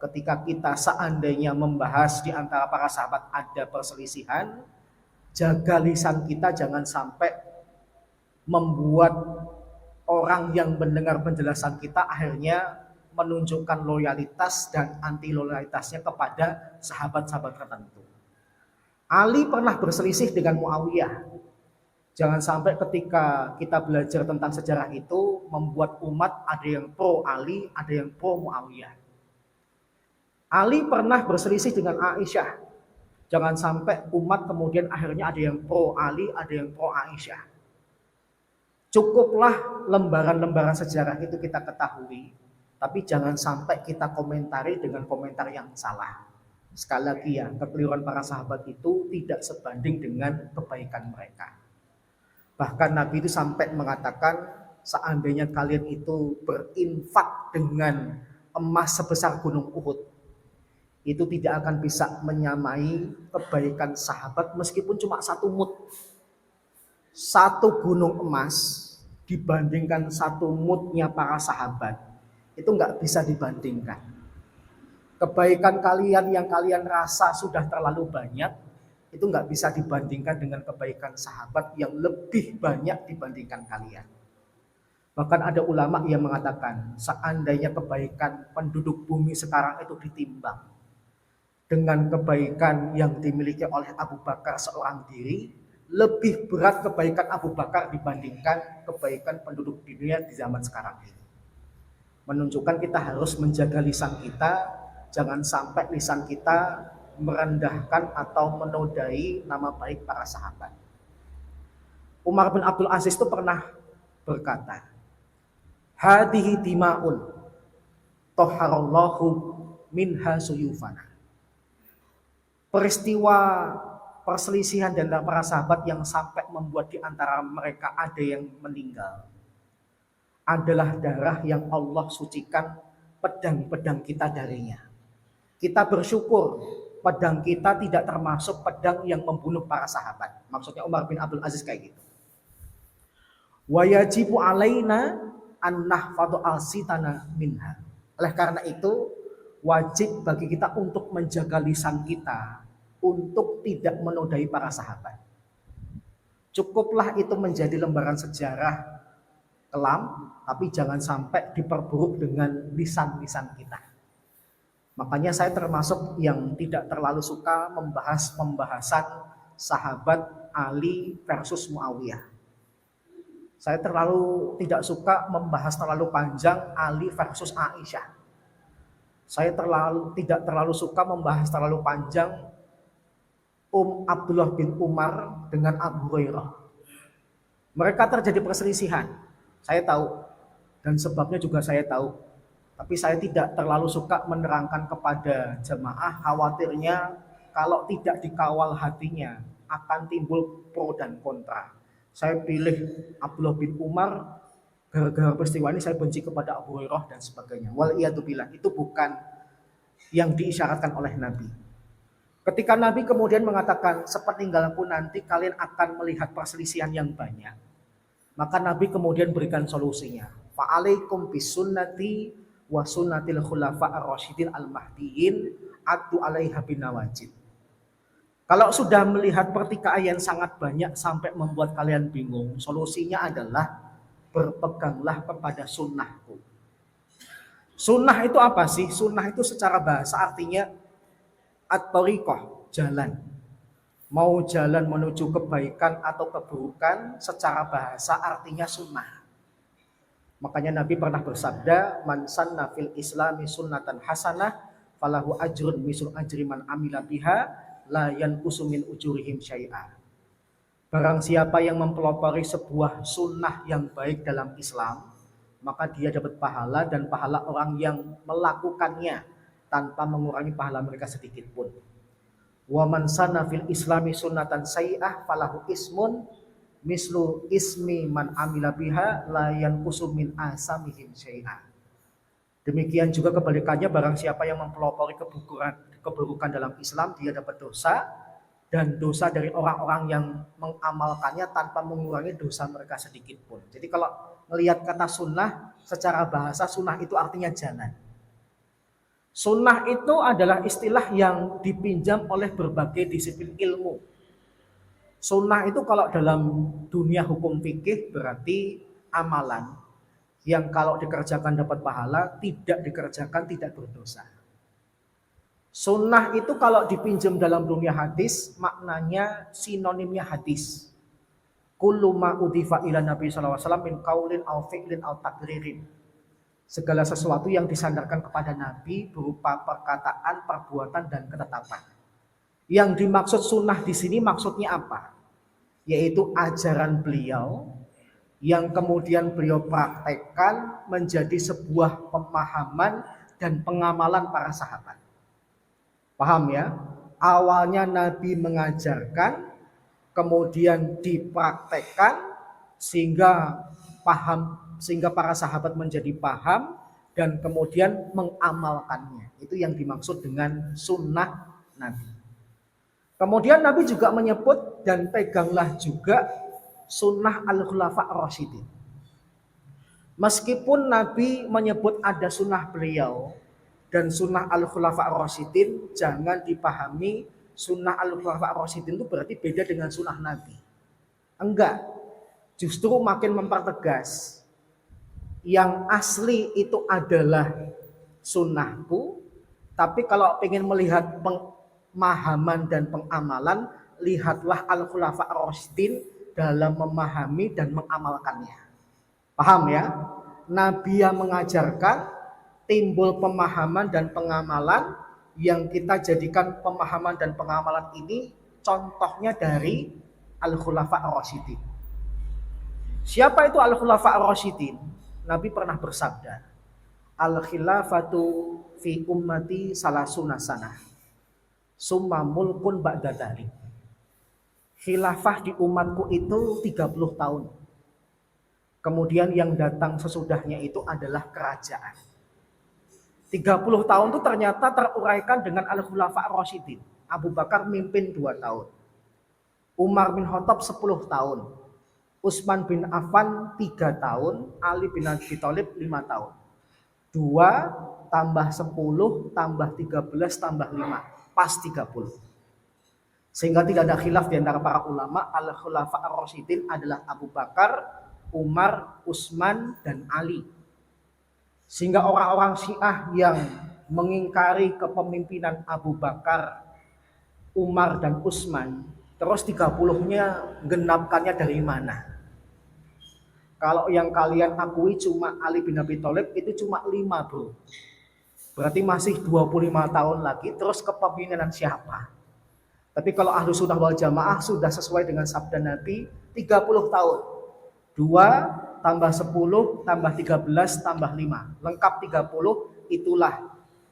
ketika kita seandainya membahas di antara para sahabat ada perselisihan, jaga lisan kita jangan sampai membuat orang yang mendengar penjelasan kita akhirnya menunjukkan loyalitas dan anti loyalitasnya kepada sahabat-sahabat tertentu. Ali pernah berselisih dengan Muawiyah. Jangan sampai ketika kita belajar tentang sejarah itu membuat umat ada yang pro Ali, ada yang pro Muawiyah. Ali pernah berselisih dengan Aisyah. Jangan sampai umat kemudian akhirnya ada yang pro Ali, ada yang pro Aisyah. Cukuplah lembaran-lembaran sejarah itu kita ketahui, tapi jangan sampai kita komentari dengan komentar yang salah. Sekali lagi ya, kekeliruan para sahabat itu tidak sebanding dengan kebaikan mereka. Bahkan Nabi itu sampai mengatakan, seandainya kalian itu berinfak dengan emas sebesar gunung Uhud, itu tidak akan bisa menyamai kebaikan sahabat meskipun cuma 1 mud. 1 gunung emas dibandingkan 1 mudnya para sahabat, itu nggak bisa dibandingkan. Kebaikan kalian yang kalian rasa sudah terlalu banyak, itu nggak bisa dibandingkan dengan kebaikan sahabat yang lebih banyak dibandingkan kalian. Bahkan ada ulama yang mengatakan, seandainya kebaikan penduduk bumi sekarang itu ditimbang dengan kebaikan yang dimiliki oleh Abu Bakar seorang diri, lebih berat kebaikan Abu Bakar dibandingkan kebaikan penduduk dunia di zaman sekarang ini. Menunjukkan kita harus menjaga lisan kita, jangan sampai lisan kita merendahkan atau menodai nama baik para sahabat. Umar bin Abdul Aziz itu pernah berkata, hadihi dima'un toharallahu minha suyufana. Peristiwa perselisihan di antara para sahabat yang sampai membuat di antara mereka ada yang meninggal adalah darah yang Allah sucikan pedang-pedang kita darinya. Kita bersyukur pedang kita tidak termasuk pedang yang membunuh para sahabat. Maksudnya Umar bin Abdul Aziz kayak gitu. Wa yajibu alaina an nahfadhu alsitana minha. Oleh karena itu wajib bagi kita untuk menjaga lisan kita untuk tidak menodai para sahabat. Cukuplah itu menjadi lembaran sejarah kelam, tapi jangan sampai diperburuk dengan lisan-lisan kita. Makanya saya termasuk yang tidak terlalu suka membahas pembahasan sahabat Ali versus Muawiyah. Saya tidak suka membahas terlalu panjang Ali versus Aisyah. Saya tidak terlalu suka membahas terlalu panjang Abdullah bin Umar dengan Abu Hurairah. Mereka terjadi perselisihan. Saya tahu dan sebabnya juga saya tahu. Tapi saya tidak terlalu suka menerangkan kepada jemaah, khawatirnya kalau tidak dikawal hatinya akan timbul pro dan kontra. Saya pilih Abdullah bin Umar gara-gara peristiwa ini saya benci kepada Abu Hurairah dan sebagainya. Waliyadzubillah, itu bukan yang diisyaratkan oleh Nabi. Ketika Nabi kemudian mengatakan sepeninggalku nanti kalian akan melihat perselisihan yang banyak, maka Nabi kemudian berikan solusinya. Fa'alaikum bisunnati wa sunnatil khulafa ar-rasyidin al-mahdiyyin addu 'alaiha binawajid. Kalau sudah melihat pertikaian sangat banyak sampai membuat kalian bingung, solusinya adalah berpeganglah kepada sunnahku. Sunnah itu apa sih? Sunnah itu secara bahasa artinya at-thariqah, jalan. Mau jalan menuju kebaikan atau keburukan, secara bahasa artinya sunnah. Makanya Nabi pernah bersabda, man sanna fil islami sunnatan hasanah falahu ajrun mislu ajri man amila biha la yanqusu min ujurihim syai'a. Barang siapa yang mempelopori sebuah sunnah yang baik dalam Islam, maka dia dapat pahala dan pahala orang yang melakukannya tanpa mengurangi pahala mereka sedikit pun. Wa man sanna fil islami sunnatan sayyi'ah falahu ismun mislu ismi man amila biha la yanqusu min asamihim syai'a. Demikian juga kebalikannya, barang siapa yang mempelopori keburukan dalam Islam, dia dapat dosa dan dosa dari orang-orang yang mengamalkannya tanpa mengurangi dosa mereka sedikit pun. Jadi kalau melihat kata sunnah secara bahasa, sunnah itu artinya jalan. Sunnah itu adalah istilah yang dipinjam oleh berbagai disiplin ilmu. Sunnah itu kalau dalam dunia hukum fikih berarti amalan yang kalau dikerjakan dapat pahala, tidak dikerjakan tidak berdosa. Sunnah itu kalau dipinjam dalam dunia hadis, maknanya sinonimnya hadis. Kullu ma udhifa ila Nabi sallallahu alaihi wasallam min qaulin aw fi'lin aw taqririn. Segala sesuatu yang disandarkan kepada Nabi berupa perkataan, perbuatan dan ketetapan. Yang dimaksud sunnah di sini maksudnya apa? Yaitu ajaran beliau yang kemudian beliau praktekkan menjadi sebuah pemahaman dan pengamalan para sahabat. Paham ya? Awalnya Nabi mengajarkan, kemudian dipraktekkan sehingga para sahabat menjadi paham dan kemudian mengamalkannya. Itu yang dimaksud dengan sunnah Nabi. Kemudian Nabi juga menyebut dan peganglah juga sunnah al-khulafa ar-rasyidin. Meskipun Nabi menyebut ada sunnah beliau dan sunnah al-khulafa ar-rasyidin, jangan dipahami sunnah al-khulafa ar-rasyidin itu berarti beda dengan sunnah Nabi. Enggak. Justru makin mempertegas. Yang asli itu adalah sunnahku, tapi kalau ingin melihat pemahaman dan pengamalan, lihatlah al-khulafa ar-rasyidin dalam memahami dan mengamalkannya. Paham ya? Nabi yang mengajarkan, timbul pemahaman dan pengamalan yang kita jadikan pemahaman dan pengamalan ini contohnya dari al-khulafa ar-rasyidin. Siapa itu al-khulafa ar-rasyidin? Nabi pernah bersabda, al-khilafatu fi ummati salasuna sanah summa mulkun ba'da dzalik. Khilafah di umatku itu 30 tahun. Kemudian yang datang sesudahnya itu adalah kerajaan. 30 tahun itu ternyata teruraikan dengan al-khulafa ar-rasyidin. Abu Bakar mimpin 2 tahun. Umar bin Khattab 10 tahun. Utsman bin Affan 3 tahun. Ali bin Abi Thalib 5 tahun. 2 tambah 10 tambah 13 tambah 5. Pas 30. Sehingga tidak ada khilaf di antara para ulama, al-khulafa ar-rasyidin adalah Abu Bakar, Umar, Utsman, dan Ali. Sehingga orang-orang Syiah yang mengingkari kepemimpinan Abu Bakar, Umar, dan Utsman, terus 30-nya genapkannya dari mana? Kalau yang kalian akui cuma Ali bin Abi Thalib, itu cuma 5 bro. Berarti masih 25 tahun lagi, terus kepemimpinan siapa? Tapi kalau ahlu sunnah wal jamaah sudah sesuai dengan sabda Nabi 30 tahun. 2 tambah 10 tambah 13 tambah 5. Lengkap 30, itulah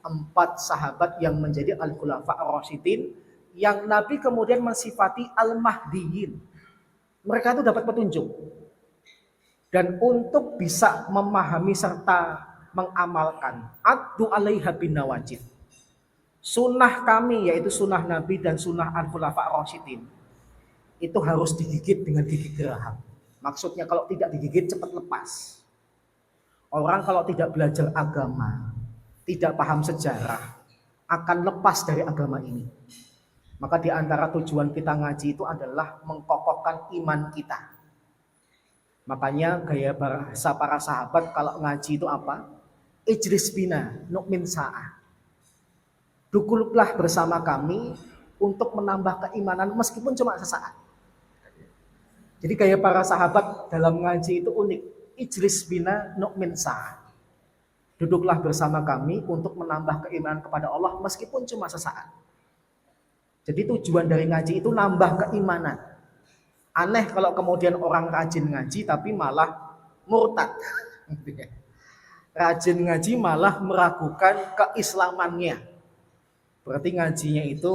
4 sahabat yang menjadi al-khulafa ar-rasyidin yang Nabi kemudian mensifati al-mahdiyin. Mereka itu dapat petunjuk. Dan untuk bisa memahami serta mengamalkan addu alaiha bin nawajid. Sunnah kami yaitu sunnah Nabi dan sunnah al-khulafa ar-rasyidin itu harus digigit dengan gigi geraham. Maksudnya kalau tidak digigit cepat lepas. Orang kalau tidak belajar agama, tidak paham sejarah, akan lepas dari agama ini. Maka di antara tujuan kita ngaji itu adalah mengkokohkan iman kita. Makanya gaya bahasa para sahabat kalau ngaji itu apa? Ijlis bina nu'min sa'ah. Duduklah bersama kami untuk menambah keimanan meskipun cuma sesaat. Jadi gaya para sahabat dalam ngaji itu unik. Ijlis bina nu'min sa'ah. Duduklah bersama kami untuk menambah keimanan kepada Allah meskipun cuma sesaat. Jadi tujuan dari ngaji itu nambah keimanan. Aneh kalau kemudian orang rajin ngaji tapi malah murtad. Rajin ngaji malah meragukan keislamannya. Berarti ngajinya itu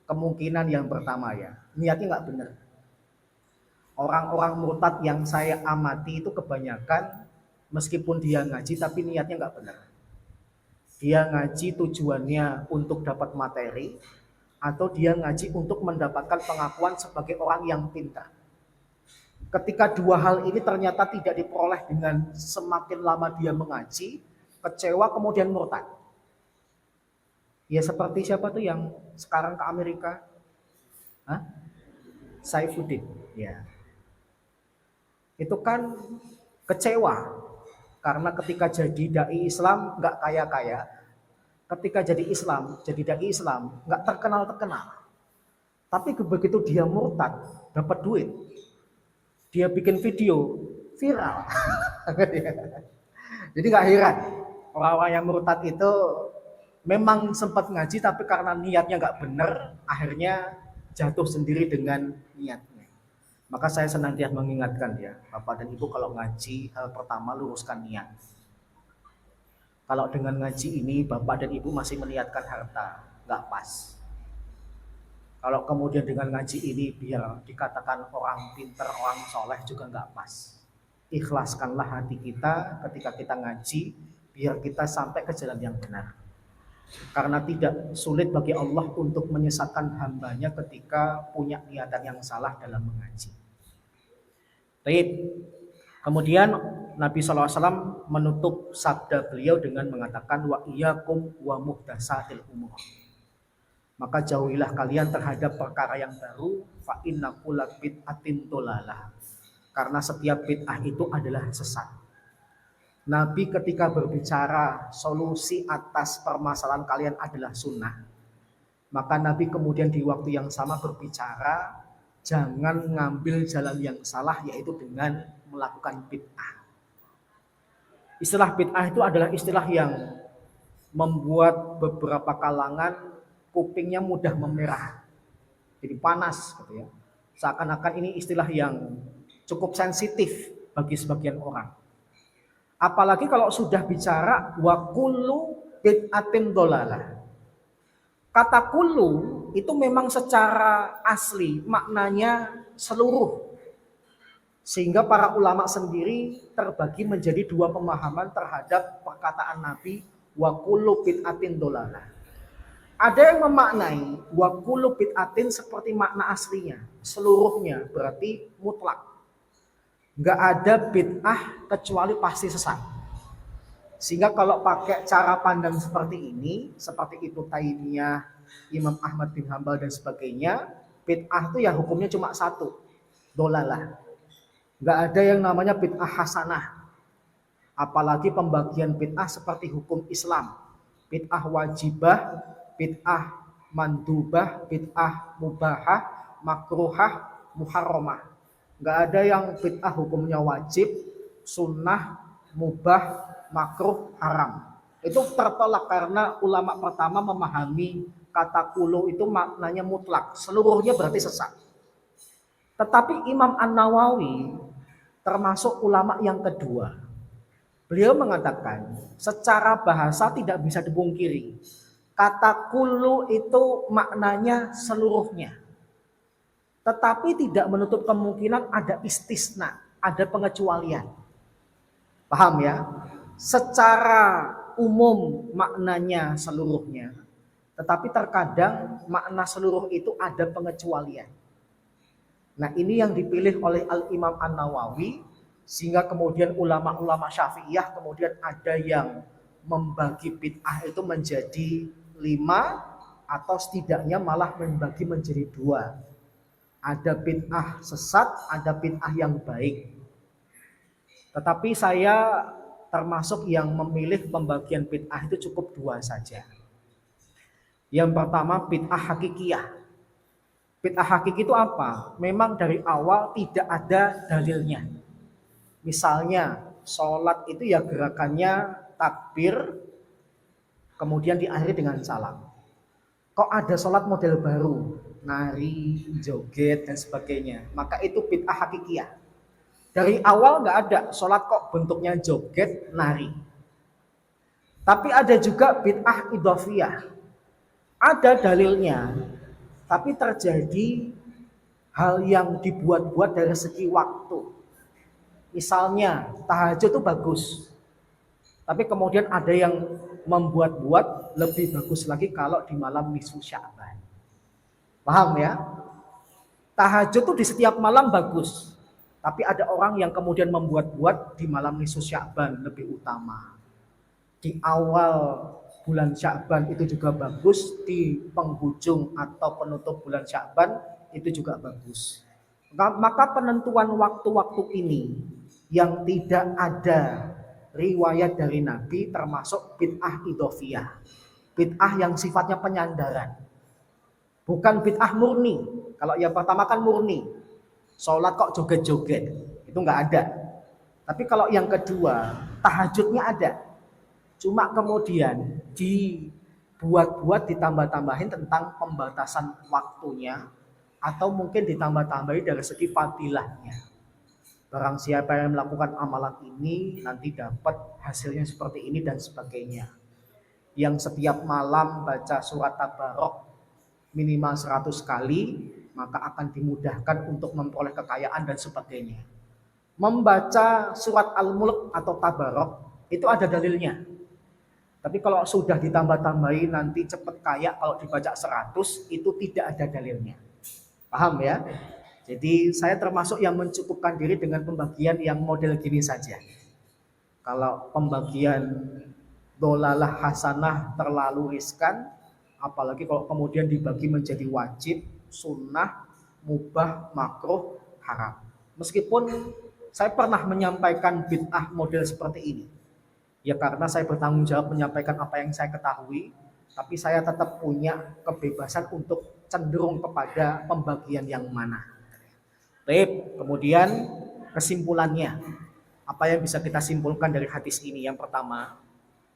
kemungkinan yang pertama ya, niatnya nggak benar. Orang-orang murtad yang saya amati itu kebanyakan meskipun dia ngaji tapi niatnya nggak benar. Dia ngaji tujuannya untuk dapat materi atau dia ngaji untuk mendapatkan pengakuan sebagai orang yang pintar. Ketika dua hal ini ternyata tidak diperoleh dengan semakin lama dia mengaji, kecewa kemudian murtad. Ya seperti siapa tuh yang sekarang ke Amerika? Saifuddin. Ya. Itu kan kecewa karena ketika jadi dai Islam nggak kaya-kaya, ketika jadi dai Islam nggak terkenal. Tapi begitu dia murtad, dapat duit, dia bikin video viral. Jadi nggak heran orang-orang yang murtad itu memang sempat ngaji tapi karena niatnya nggak benar, akhirnya jatuh sendiri dengan niatnya. Maka saya senantiasa mengingatkan ya, Bapak dan Ibu kalau ngaji hal pertama luruskan niat. Kalau dengan ngaji ini Bapak dan Ibu masih meniatkan harta, nggak pas. Kalau kemudian dengan ngaji ini biar dikatakan orang pintar, orang soleh juga nggak pas. Ikhlaskanlah hati kita ketika kita ngaji, biar kita sampai ke jalan yang benar. Karena tidak sulit bagi Allah untuk menyesatkan hambanya ketika punya niatan yang salah dalam mengaji. Baik. Kemudian Nabi SAW menutup sabda beliau dengan mengatakan wa iyyakum wa muhdatsatil umur. Maka jauhilah kalian terhadap perkara yang baru, fa inna kulla bid'atin dhalalah. Karena setiap bid'ah itu adalah sesat. Nabi ketika berbicara solusi atas permasalahan kalian adalah sunnah. Maka Nabi kemudian di waktu yang sama berbicara, jangan ngambil jalan yang salah, yaitu dengan melakukan bid'ah. Istilah bid'ah itu adalah istilah yang membuat beberapa kalangan kupingnya mudah memerah, jadi panas gitu ya. Seakan-akan ini istilah yang cukup sensitif bagi sebagian orang. Apalagi kalau sudah bicara wa kullu bid'atin dhalalah. Kata kullu itu memang secara asli maknanya seluruh. Sehingga para ulama sendiri terbagi menjadi dua pemahaman terhadap perkataan Nabi wa kullu bid'atin dhalalah. Ada yang memaknai wa kullu bid'atin seperti makna aslinya, seluruhnya berarti mutlak. Enggak ada bid'ah kecuali pasti sesat. Sehingga kalau pakai cara pandang seperti ini, seperti Ibnu Taimiyah, Imam Ahmad bin Hambal dan sebagainya, bid'ah itu ya hukumnya cuma satu, dhalalah. Enggak ada yang namanya bid'ah hasanah. Apalagi pembagian bid'ah seperti hukum Islam. Bid'ah wajibah, bid'ah mandubah, bid'ah mubahah, makruhah, muharramah. Enggak ada yang bid'ah hukumnya wajib, sunnah, mubah, makruh, haram. Itu tertolak karena ulama pertama memahami kata kullu itu maknanya mutlak. Seluruhnya berarti sesat. Tetapi Imam An-Nawawi termasuk ulama yang kedua. Beliau mengatakan secara bahasa tidak bisa dipungkiri. Kata kullu itu maknanya seluruhnya. Tetapi tidak menutup kemungkinan ada istisna, ada pengecualian. Paham ya? Secara umum maknanya seluruhnya. Tetapi terkadang makna seluruh itu ada pengecualian. Nah, ini yang dipilih oleh Al-Imam An-Nawawi, sehingga kemudian ulama-ulama Syafi'iyah kemudian ada yang membagi bid'ah itu menjadi 5 atau setidaknya malah membagi menjadi 2. Ada bid'ah sesat, ada bid'ah yang baik. Tetapi saya termasuk yang memilih pembagian bid'ah itu cukup 2 saja. Yang pertama bid'ah hakikiyah. Bid'ah hakiki itu apa? Memang dari awal tidak ada dalilnya. Misalnya sholat itu ya gerakannya takbir, kemudian diakhiri dengan salam. Kok ada sholat model baru? Nari, joget, dan sebagainya. Maka itu bid'ah hakikiyah. Dari awal nggak ada sholat kok bentuknya joget, nari. Tapi ada juga bid'ah idhofiyah. Ada dalilnya, tapi terjadi hal yang dibuat-buat dari segi waktu. Misalnya tahajud itu bagus, tapi kemudian ada yang membuat-buat lebih bagus lagi kalau di malam nisfu Sya'ban. Paham ya? Tahajud itu di setiap malam bagus, tapi ada orang yang kemudian membuat-buat di malam nisfu Sya'ban lebih utama. Di awal bulan Sya'ban itu juga bagus, di penghujung atau penutup bulan Sya'ban itu juga bagus. Maka penentuan waktu-waktu ini yang tidak ada riwayat dari Nabi termasuk bid'ah idhofiyah. Bid'ah yang sifatnya penyandaran. Bukan bid'ah murni. Kalau yang pertama kan murni. Sholat kok joget-joget. Itu nggak ada. Tapi kalau yang kedua, tahajudnya ada. Cuma kemudian dibuat-buat, ditambah-tambahin tentang pembatasan waktunya, atau mungkin ditambah-tambahin dari segi fadilahnya. Barang siapa yang melakukan amalan ini nanti dapat hasilnya seperti ini dan sebagainya. Yang setiap malam baca surat Tabarok minimal 100 kali, maka akan dimudahkan untuk memperoleh kekayaan dan sebagainya. Membaca surat Al-Mulk atau Tabarok itu ada dalilnya. Tapi kalau sudah ditambah-tambahin nanti cepat kaya kalau dibaca 100 itu tidak ada dalilnya. Paham ya? Jadi saya termasuk yang mencukupkan diri dengan pembagian yang model gini saja. Kalau pembagian dhalalah hasanah terlalu riskan, apalagi kalau kemudian dibagi menjadi wajib, sunnah, mubah, makruh, haram. Meskipun saya pernah menyampaikan bid'ah model seperti ini. Ya karena saya bertanggung jawab menyampaikan apa yang saya ketahui. tapi saya tetap punya kebebasan untuk cenderung kepada pembagian yang mana. Baik, kemudian kesimpulannya, apa yang bisa kita simpulkan dari hadis ini? Yang pertama,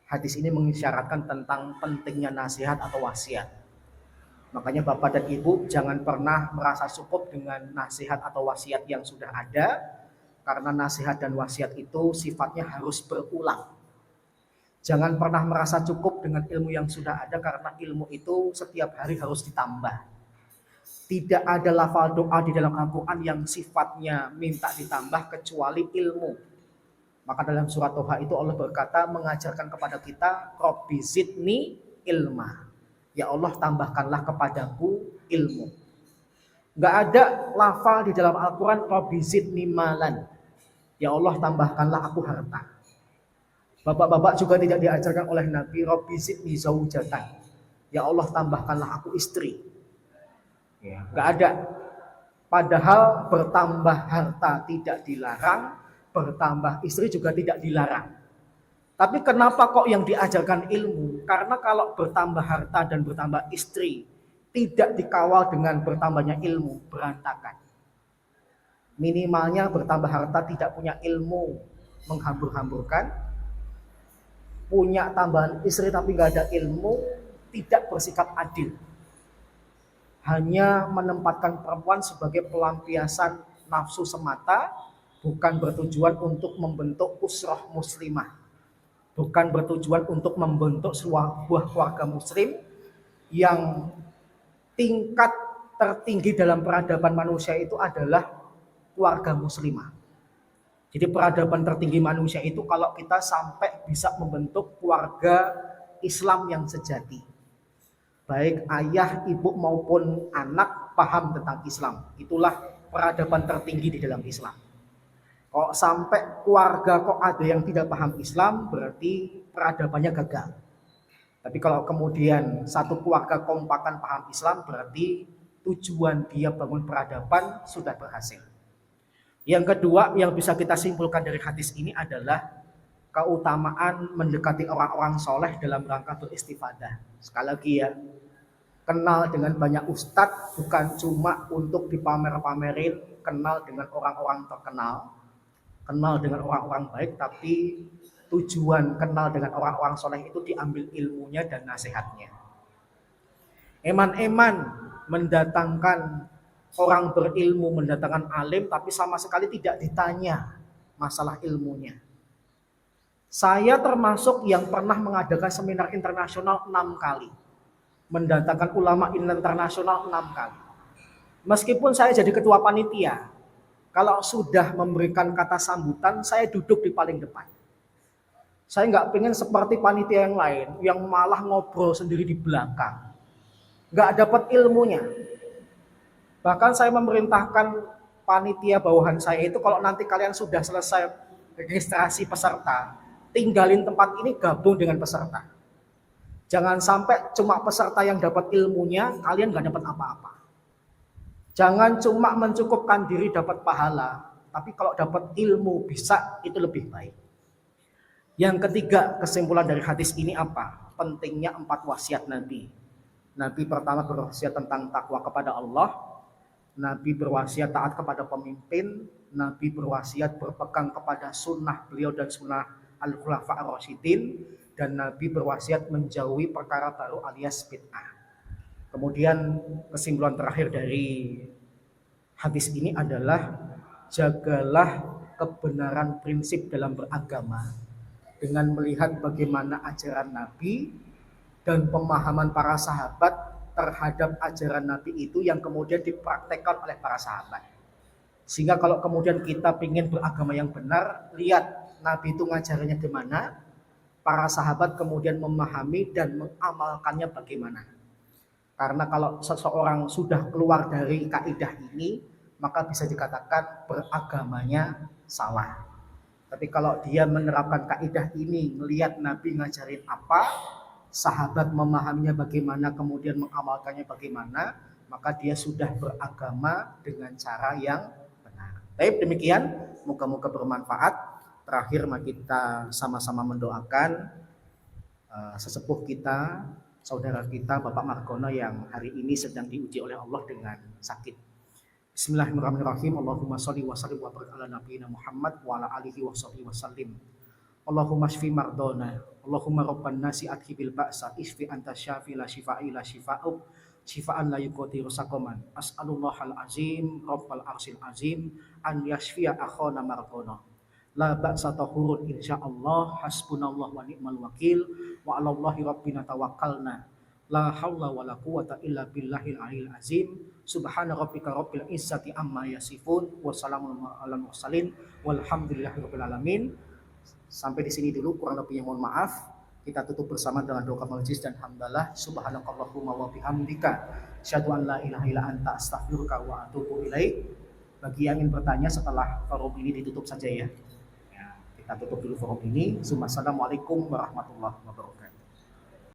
hadis ini mengisyaratkan tentang pentingnya nasihat atau wasiat. Makanya Bapak dan Ibu jangan pernah merasa cukup dengan nasihat atau wasiat yang sudah ada, karena nasihat dan wasiat itu sifatnya harus berulang. Jangan pernah merasa cukup dengan ilmu yang sudah ada, karena ilmu itu setiap hari harus ditambah. Tidak ada lafal doa di dalam Al-Quran yang sifatnya minta ditambah kecuali ilmu. Maka dalam surat Toha itu Allah berkata, mengajarkan kepada kita, Rabbi zidni ilma. Ya Allah, tambahkanlah kepadaku ilmu. Gak ada lafal di dalam Al-Quran, Rabbi zidni malan. Ya Allah, tambahkanlah aku harta. Bapak-bapak juga tidak diajarkan oleh Nabi, Rabbi zidni zaujatan. Ya Allah, tambahkanlah aku istri. Ya, gak ada. Padahal bertambah harta tidak dilarang, bertambah istri juga tidak dilarang. Tapi kenapa kok yang diajarkan ilmu? Karena kalau bertambah harta dan bertambah istri tidak dikawal dengan bertambahnya ilmu, berantakan. Minimalnya bertambah harta tidak punya ilmu, menghambur-hamburkan. Punya tambahan istri tapi gak ada ilmu, tidak bersikap adil. Hanya menempatkan perempuan sebagai pelampiasan nafsu semata, bukan bertujuan untuk membentuk usrah muslimah. Bukan bertujuan untuk membentuk sebuah keluarga muslim yang tingkat tertinggi dalam peradaban manusia itu adalah keluarga muslimah. Jadi peradaban tertinggi manusia itu kalau kita sampai bisa membentuk keluarga Islam yang sejati. Baik ayah, ibu maupun anak paham tentang Islam. Itulah peradaban tertinggi di dalam Islam. Kok sampai keluarga kok ada yang tidak paham Islam, berarti peradabannya gagal. Tapi kalau kemudian satu keluarga kompakan paham Islam, berarti tujuan dia bangun peradaban sudah berhasil. Yang kedua yang bisa kita simpulkan dari hadis ini adalah keutamaan mendekati orang-orang soleh dalam rangka beristifadah. Sekali lagi ya, kenal dengan banyak ustadz bukan cuma untuk dipamer-pamerin, kenal dengan orang-orang terkenal, kenal dengan orang-orang baik, tapi tujuan kenal dengan orang-orang soleh itu diambil ilmunya dan nasihatnya. Eman-eman mendatangkan orang berilmu, mendatangkan alim, tapi sama sekali tidak ditanya masalah ilmunya. Saya termasuk yang pernah mengadakan seminar internasional 6 kali. Mendatangkan ulama internasional 6 kali. Meskipun saya jadi ketua panitia, kalau sudah memberikan kata sambutan, saya duduk di paling depan. Saya nggak pengen seperti panitia yang lain, yang malah ngobrol sendiri di belakang. Nggak dapat ilmunya. Bahkan saya memerintahkan panitia bawahan saya itu, kalau nanti kalian sudah selesai registrasi peserta, tinggalin tempat ini, gabung dengan peserta. Jangan sampai cuma peserta yang dapat ilmunya, kalian nggak dapat apa-apa. Jangan cuma mencukupkan diri dapat pahala, tapi kalau dapat ilmu bisa, itu lebih baik. Yang ketiga, kesimpulan dari hadis ini apa? Pentingnya 4 wasiat Nabi. Nabi pertama berwasiat tentang takwa kepada Allah, Nabi berwasiat taat kepada pemimpin, Nabi berwasiat berpegang kepada sunnah beliau dan sunnah al-khulafa ar-rasyidin, dan Nabi berwasiat menjauhi perkara baru alias bid'ah. Kemudian kesimpulan terakhir dari hadis ini adalah jagalah kebenaran prinsip dalam beragama dengan melihat bagaimana ajaran Nabi dan pemahaman para sahabat terhadap ajaran Nabi itu yang kemudian dipraktekkan oleh para sahabat. Sehingga kalau kemudian kita ingin beragama yang benar, lihat Nabi itu ngajarannya gimana, para sahabat kemudian memahami dan mengamalkannya bagaimana. Karena kalau seseorang sudah keluar dari kaidah ini, maka bisa dikatakan beragamanya salah. Tapi kalau dia menerapkan kaidah ini, melihat Nabi ngajarin apa, sahabat memahaminya bagaimana, kemudian mengamalkannya bagaimana, maka dia sudah beragama dengan cara yang benar. Baik, demikian, moga-moga bermanfaat. Terakhir mari kita sama-sama mendoakan sesepuh kita saudara kita Bapak Margono yang hari ini sedang diuji oleh Allah dengan sakit. Bismillahirrahmanirrahim. Allahumma sholli wa sallim wa barik ala nabiyina Muhammad wa ala alihi wa sahbihi wasallim. Allahumma shfi mardona. Allahumma rabban nasi adhibil ba'sa isfi anta syafi la shifa'i la shifa'u shifa'an la yuqadiru saqaman. As'alullahal azim rabbal arsil azim an yashfiya akhana margono. La ba'sa tahurun insyaallah, hasbunallah wa ni'mal wakil, wa 'alallahi rabbina tawakkalna. La haula wa la quwata illa billahil aliyil azim. Subhana rabbika rabbil izzati amma yasifun wa salamun alal mursalin walhamdulillahi rabbil alamin. Sampai di sini dulu, kurang lebihnya mohon maaf. Kita tutup bersama dengan doa majlis dan hamdalah. Subhanakallahumma wa bihamdika asyhadu an la ilaha illa anta astaghfiruka wa atubu ilaik. Bagi yang ingin bertanya setelah forum ini ditutup saja ya. Kita tutup dulu forum ini. Assalamualaikum warahmatullahi wabarakatuh.